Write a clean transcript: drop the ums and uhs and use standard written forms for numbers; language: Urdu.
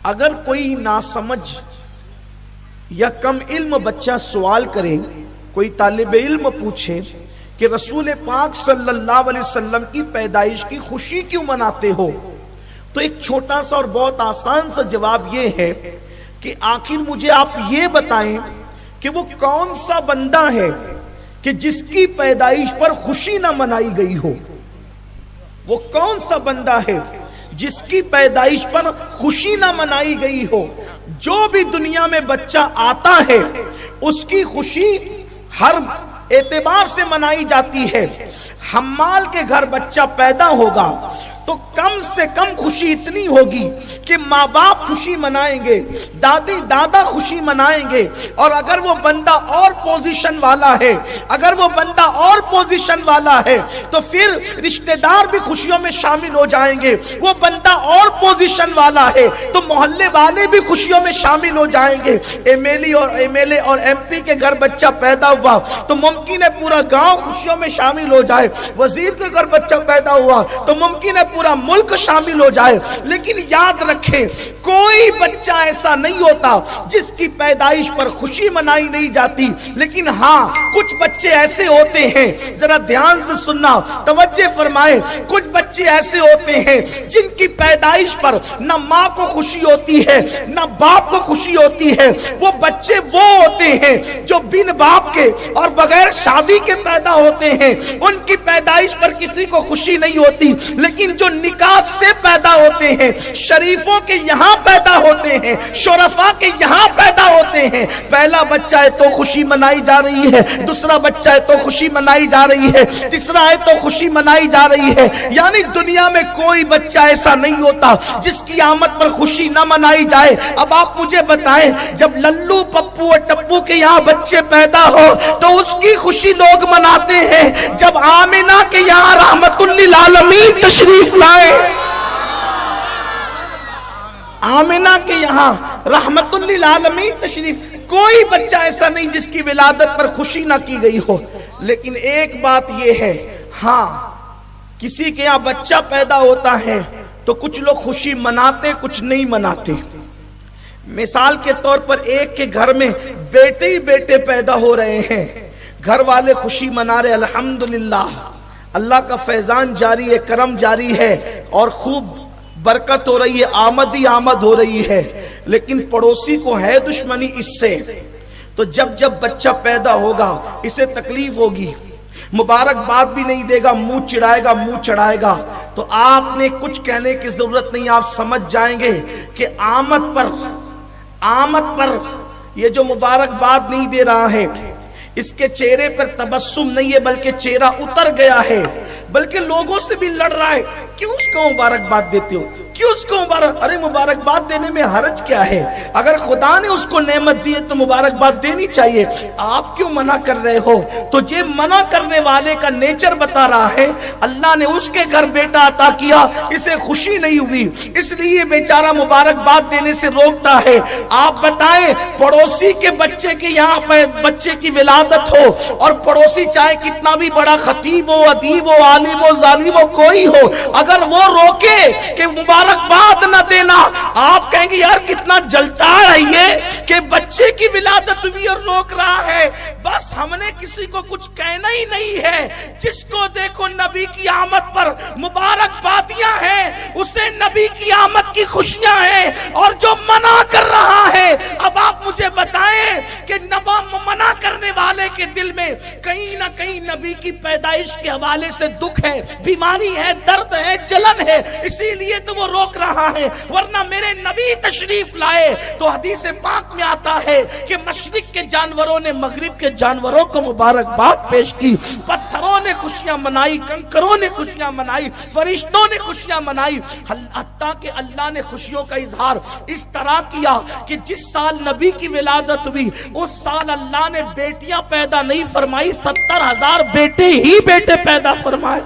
اگر کوئی ناسمجھ یا کم علم بچہ سوال کرے، کوئی طالب علم پوچھے کہ رسول پاک صلی اللہ علیہ وسلم کی پیدائش کی خوشی کیوں مناتے ہو، تو ایک چھوٹا سا اور بہت آسان سا جواب یہ ہے کہ آخر مجھے آپ یہ بتائیں کہ وہ کون سا بندہ ہے کہ جس کی پیدائش پر خوشی نہ منائی گئی ہو؟ وہ کون سا بندہ ہے جس کی پیدائش پر خوشی نہ منائی گئی ہو؟ جو بھی دنیا میں بچہ آتا ہے اس کی خوشی ہر اعتبار سے منائی جاتی ہے۔ حمال کے گھر بچہ پیدا ہوگا تو کم سے کم خوشی اتنی ہوگی کہ ماں باپ خوشی منائیں گے، دادی دادا خوشی منائیں گے، اور اگر وہ بندہ اور پوزیشن والا ہے، اگر وہ بندہ اور پوزیشن والا ہے تو پھر رشتہ دار بھی خوشیوں میں شامل ہو جائیں گے۔ وہ بندہ اور پوزیشن والا ہے تو محلے والے بھی خوشیوں میں شامل ہو جائیں گے۔ ایم ایل اے اور ایم پی کے گھر بچہ پیدا ہوا تو ممکن ہے پورا گاؤں خوشیوں میں شامل ہو جائے، وزیر کے گھر بچہ پیدا ہوا تو ممکن ہے پورا ملک شامل ہو جائے۔ لیکن یاد رکھیں کوئی بچہ ایسا نہیں ہوتا جس کی پیدائش پر خوشی منائی نہیں جاتی، لیکن ہاں کچھ بچے ایسے ہوتے ہیں، ذرا دھیان سے سننا، توجہ فرمائیں، کچھ بچے ایسے ہوتے ہیں جن کی پیدائش پر نہ ماں کو خوشی ہوتی ہے نہ باپ کو خوشی ہوتی ہے۔ وہ بچے وہ ہوتے ہیں جو بن باپ کے اور بغیر شادی کے پیدا ہوتے ہیں، ان کی پیدائش پر کسی کو خوشی نہیں ہوتی، لیکن جو نکاح سے پیدا ہوتے ہیں، شریفوں کے یہاں پیدا ہوتے ہیں، شرفاء کے یہاں پیدا ہوتے ہیں، پہلا بچہ ہے تو خوشی منائی جا رہی ہے، دوسرا بچہ ہے تو خوشی منائی جا رہی ہے، تیسرا ہے تو خوشی منائی جا رہی ہے۔ یعنی دنیا میں کوئی بچہ ایسا نہیں ہوتا جس کی آمد پر خوشی نہ منائی جائے۔ اب آپ مجھے بتائیں، جب للو پپو اور ٹپو کے یہاں بچے پیدا ہو تو اس کی خوشی لوگ مناتے ہیں، جب آمنہ کے یہاں رحمت للعالمین تشریف لائے، آمنہ کے یہاں رحمت للعالمین تشریف، کوئی بچہ ایسا نہیں جس کی ولادت پر خوشی نہ کی گئی ہو۔ لیکن ایک بات یہ ہے، ہاں کسی کے یہاں بچہ پیدا ہوتا ہے تو کچھ لوگ خوشی مناتے، کچھ نہیں مناتے۔ مثال کے طور پر ایک کے گھر میں بیٹے ہی بیٹے پیدا ہو رہے ہیں، گھر والے خوشی منا رہے، الحمدللہ اللہ کا فیضان جاری ہے، کرم جاری ہے اور خوب برکت ہو رہی ہے، آمد ہی آمد ہو رہی ہے، لیکن پڑوسی کو ہے دشمنی اس سے، تو جب بچہ پیدا ہوگا اسے تکلیف ہوگی، مبارکباد بھی نہیں دے گا، منہ چڑھائے گا، تو آپ نے کچھ کہنے کی ضرورت نہیں، آپ سمجھ جائیں گے کہ آمد پر یہ جو مبارکباد نہیں دے رہا ہے، اس کے چہرے پر تبسم نہیں ہے بلکہ چہرہ اتر گیا ہے، بلکہ لوگوں سے بھی لڑ رہا ہے۔ کیوں اس کو مبارکباد دیتے ہو؟ کیوں اس کو ارے مبارکباد دینے میں حرج کیا ہے؟ اگر خدا نے اس کو نعمت دی ہے تو مبارکباد دینی چاہیے، آپ کیوں منع کر رہے ہو؟ تو یہ منع کرنے والے کا نیچر بتا رہا ہے، اللہ نے اس کے گھر بیٹا عطا کیا، اسے خوشی نہیں ہوئی، اس لیے بیچارہ مبارکباد دینے سے روکتا ہے۔ آپ بتائیں، پڑوسی کے بچے کے یہاں پہ بچے کی ولادت ہو اور پڑوسی چاہے کتنا بھی بڑا خطیب ہو، ادیب ہو، عالم ہو، ظالم ہو، کوئی ہو، اگر وہ روکے کہ مبارکباد نہ دینا، آپ کہیں گے یار کتنا جلتا ہے یہ کہ بچے کی ولادت ہوئی اور روک رہا ہے۔ بس ہم نے کسی کو کچھ کہنا ہی نہیں ہے، جس کو دیکھو نبی کی آمد پر مبارکبادیاں ہیں، اسے نبی کی آمد کی خوشیاں ہیں، اور جو منع کر رہا ہے، اب آپ مجھے بتائیں کہ منع کرنے والے کے دل میں کہیں نہ کہیں نبی کی پیدائش کے حوالے سے دکھ ہے، بیماری ہے، درد ہے، جلن ہے، اسی لیے تو وہ روک رہا ہے۔ ورنہ میرے نبی تشریف لائے تو حدیث پاک میں آتا ہے کہ مشرق کے جانوروں نے مغرب کے جانوروں کو مبارکباد پیش کی، پتھروں نے خوشیاں منائی، کنکروں نے خوشیاں منائی، فرشتوں نے خوشیاں منائی، حتیٰ کہ اللہ نے خوشیوں کا اظہار اس طرح کیا کہ جس سال نبی کی ولادت ہوئی اس سال اللہ نے بیٹیاں پیدا نہیں فرمائی، 70,000 بیٹے ہی بیٹے پیدا فرمائے۔